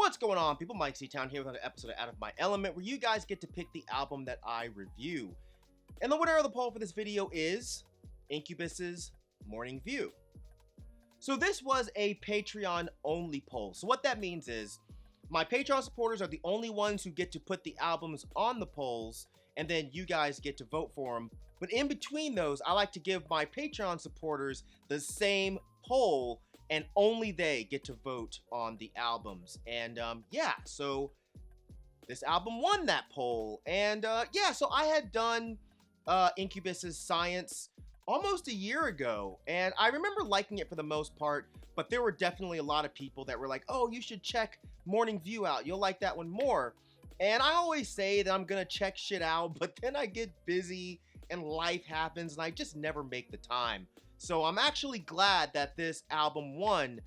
What's going on, people? Mike C-Town here with another episode of Out of My Element, where you guys get to pick the album that I review. And the winner of the poll for this video is Incubus's Morning View. So this was a Patreon-only poll. So what that means is, my Patreon supporters are the only ones who get to put the albums on the polls, and then you guys get to vote for them. But in between those, I like to give my Patreon supporters the same poll, and only they get to vote on the albums. And yeah, so this album won that poll. And yeah, so I had done Incubus's Science almost a year ago, and I remember liking it for the most part, but there were definitely a lot of people that were like, oh, you should check Morning View out, you'll like that one more. And I always say that I'm gonna check shit out, but then I get busy and life happens and I just never make the time. So I'm actually glad that this album won,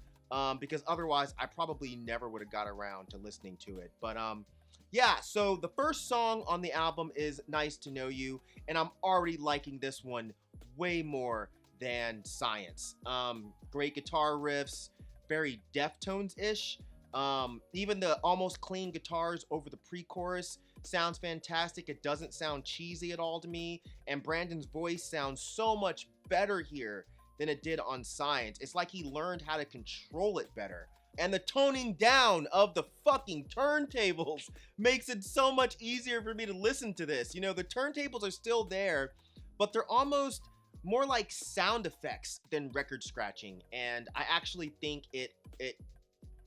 because otherwise I probably never would have got around to listening to it. But yeah, so the first song on the album is Nice to Know You, and I'm already liking this one way more than Science. Great guitar riffs, very Deftones-ish. Even the almost clean guitars over the pre-chorus sounds fantastic. It doesn't sound cheesy at all to me, and Brandon's voice sounds so much better here than it did on Science. It's like he learned how to control it better. And the toning down of the fucking turntables makes it so much easier for me to listen to this. You know, the turntables are still there, but they're almost more like sound effects than record scratching. And I actually think I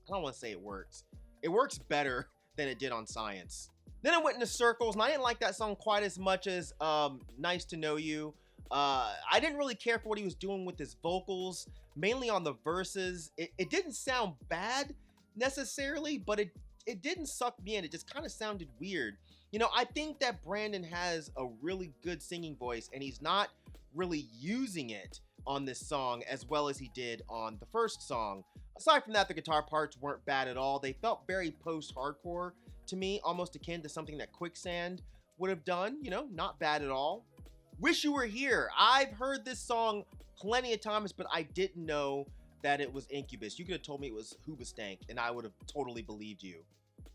don't want to say it works. It works better than it did on Science. Then I went into Circles, and I didn't like that song quite as much as Nice to Know You. I didn't really care for what he was doing with his vocals, mainly on the verses. It didn't sound bad necessarily, but it didn't suck me in. It just kind of sounded weird. You know, I think that Brandon has a really good singing voice, and he's not really using it on this song as well as he did on the first song. Aside from that, the guitar parts weren't bad at all. They felt very post-hardcore to me, almost akin to something that Quicksand would have done. You know, not bad at all. Wish You Were Here. I've heard this song plenty of times, but I didn't know that it was Incubus. You could have told me it was Hoobastank, and I would have totally believed you.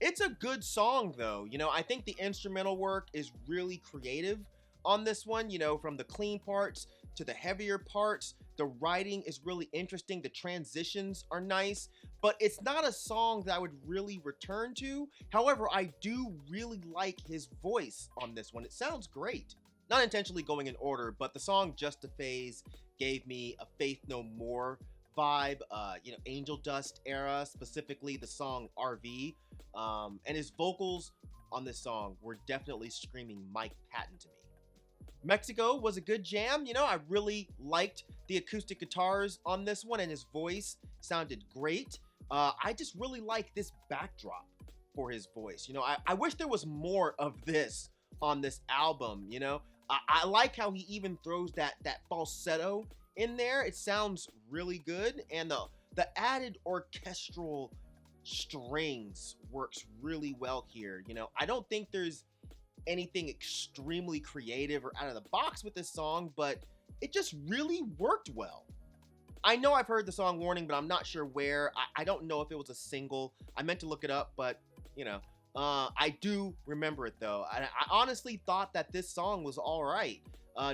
It's a good song, though. You know, I think the instrumental work is really creative on this one, you know, from the clean parts to the heavier parts. The writing is really interesting. The transitions are nice, but it's not a song that I would really return to. However, I do really like his voice on this one. It sounds great. Not intentionally going in order, but the song Just a Phase gave me a Faith No More vibe, you know, Angel Dust era, specifically the song RV. And his vocals on this song were definitely screaming Mike Patton to me. Mexico was a good jam. You know, I really liked the acoustic guitars on this one, and his voice sounded great. I just really like this backdrop for his voice. You know, I wish there was more of this on this album. You know, I like how he even throws that falsetto in there. It sounds really good, and the added orchestral strings works really well here. You know, I don't think there's anything extremely creative or out of the box with this song, but it just really worked well. I know I've heard the song Warning, but I'm not sure where. I don't know if it was a single. I meant to look it up, but you know, I do remember it though. I honestly thought that this song was all right.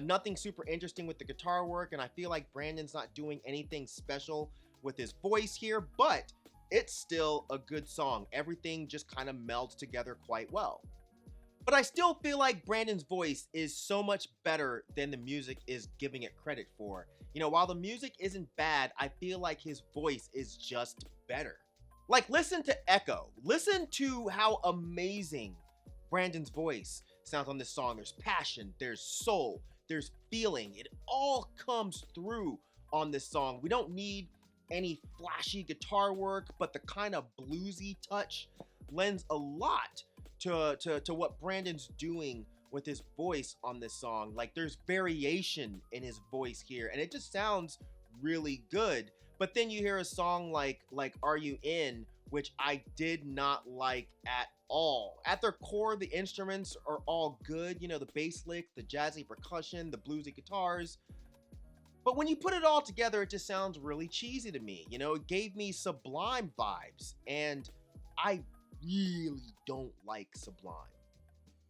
Nothing super interesting with the guitar work, and I feel like Brandon's not doing anything special with his voice here, but it's still a good song. Everything just kind of melds together quite well. But I still feel like Brandon's voice is so much better than the music is giving it credit for. You know, while the music isn't bad, I feel like his voice is just better. Like, listen to Echo. Listen to how amazing Brandon's voice sounds on this song. There's passion, there's soul, there's feeling. It all comes through on this song. We don't need any flashy guitar work, but the kind of bluesy touch lends a lot to what Brandon's doing with his voice on this song. Like, there's variation in his voice here, and it just sounds really good. But then you hear a song like Are You In, which I did not like at all. At their core, the instruments are all good. You know, the bass lick, the jazzy percussion, the bluesy guitars. But when you put it all together, it just sounds really cheesy to me. You know, it gave me Sublime vibes, and I really don't like Sublime.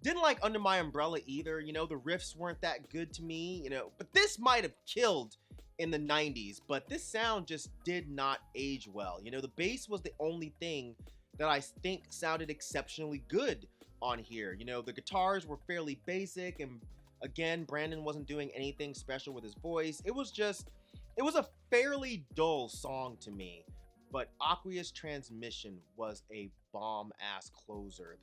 Didn't like Under My Umbrella either. You know, the riffs weren't that good to me, you know, but this might have killed in the 90s, but this sound just did not age well. You know, the bass was the only thing that I think sounded exceptionally good on here. You know, the guitars were fairly basic, and again, Brandon wasn't doing anything special with his voice. It was a fairly dull song to me, but Aqueous Transmission was a bomb-ass closer.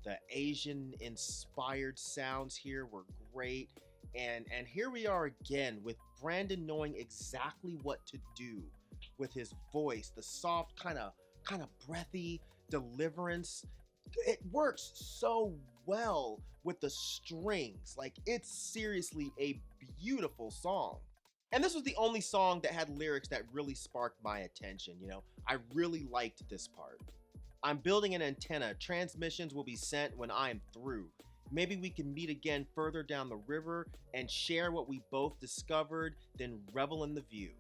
The Asian-inspired sounds here were great, and here we are again with Brandon knowing exactly what to do with his voice. The soft, kind of breathy deliverance. It works so well with the strings. Like, it's seriously a beautiful song. And this was the only song that had lyrics that really sparked my attention. You know, I really liked this part. I'm building an antenna. Transmissions will be sent when I am through. Maybe we can meet again further down the river and share what we both discovered, then revel in the view.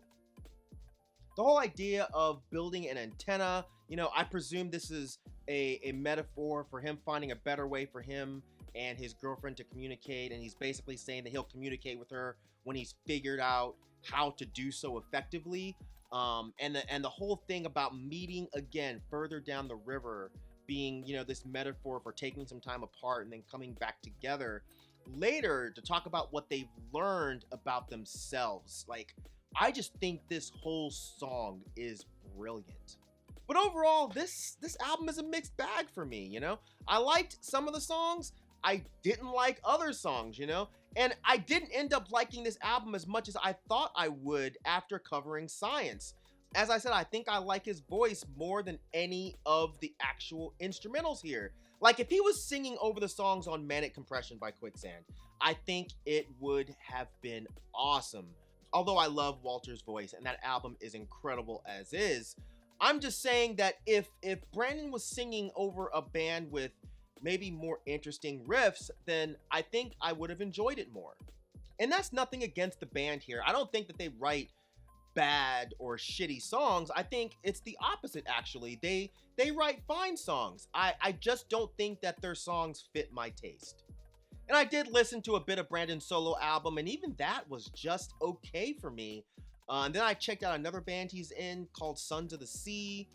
The whole idea of building an antenna, you know, I presume this is a metaphor for him finding a better way for him and his girlfriend to communicate, and he's basically saying that he'll communicate with her when he's figured out how to do so effectively. And the whole thing about meeting again further down the river being, you know, this metaphor for taking some time apart and then coming back together later to talk about what they've learned about themselves. Like, I just think this whole song is brilliant. But overall, this album is a mixed bag for me, you know? I liked some of the songs, I didn't like other songs, you know? And I didn't end up liking this album as much as I thought I would after covering Science. As I said, I think I like his voice more than any of the actual instrumentals here. Like, if he was singing over the songs on Manic Compression by Quicksand, I think it would have been awesome. Although I love Walter's voice, and that album is incredible as is, I'm just saying that if Brandon was singing over a band with maybe more interesting riffs, then I think I would have enjoyed it more. And that's nothing against the band here. I don't think that they write bad or shitty songs. I think it's the opposite, actually. They write fine songs. I just don't think that their songs fit my taste. And I did listen to a bit of Brandon's solo album, and even that was just okay for me. And then I checked out another band he's in called Sons of the Sea,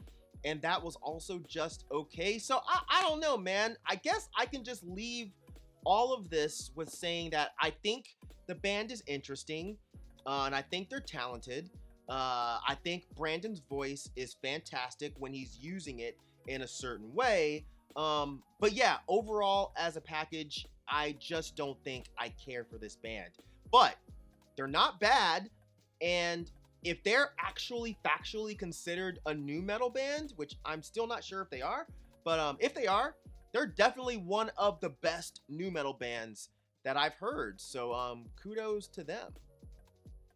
and that was also just okay. So I don't know, man. I guess I can just leave all of this with saying that I think the band is interesting, and I think they're talented. I think Brandon's voice is fantastic when he's using it in a certain way. But yeah, overall, as a package, I just don't think I care for this band. But they're not bad, and if they're actually factually considered a nu metal band, which I'm still not sure if they are, but if they are, they're definitely one of the best nu metal bands that I've heard. So kudos to them.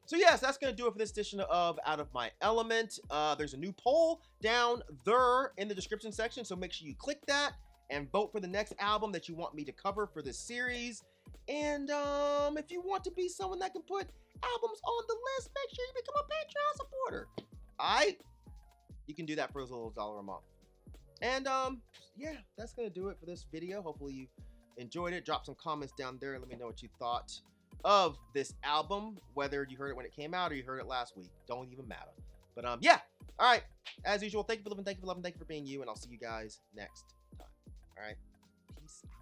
So yes, that's going to do it for this edition of Out of My Element. There's a new poll down there in the description section, so make sure you click that and vote for the next album that you want me to cover for this series. And if you want to be someone that can put albums on the list, make sure you become a Patreon supporter. Alright? You can do that for as little as $1 a month. And yeah, that's going to do it for this video. Hopefully you enjoyed it. Drop some comments down there and let me know what you thought of this album, whether you heard it when it came out or you heard it last week. Don't even matter. But yeah, all right, as usual, thank you for living, thank you for loving, thank you for being you, and I'll see you guys next time. All right, peace out.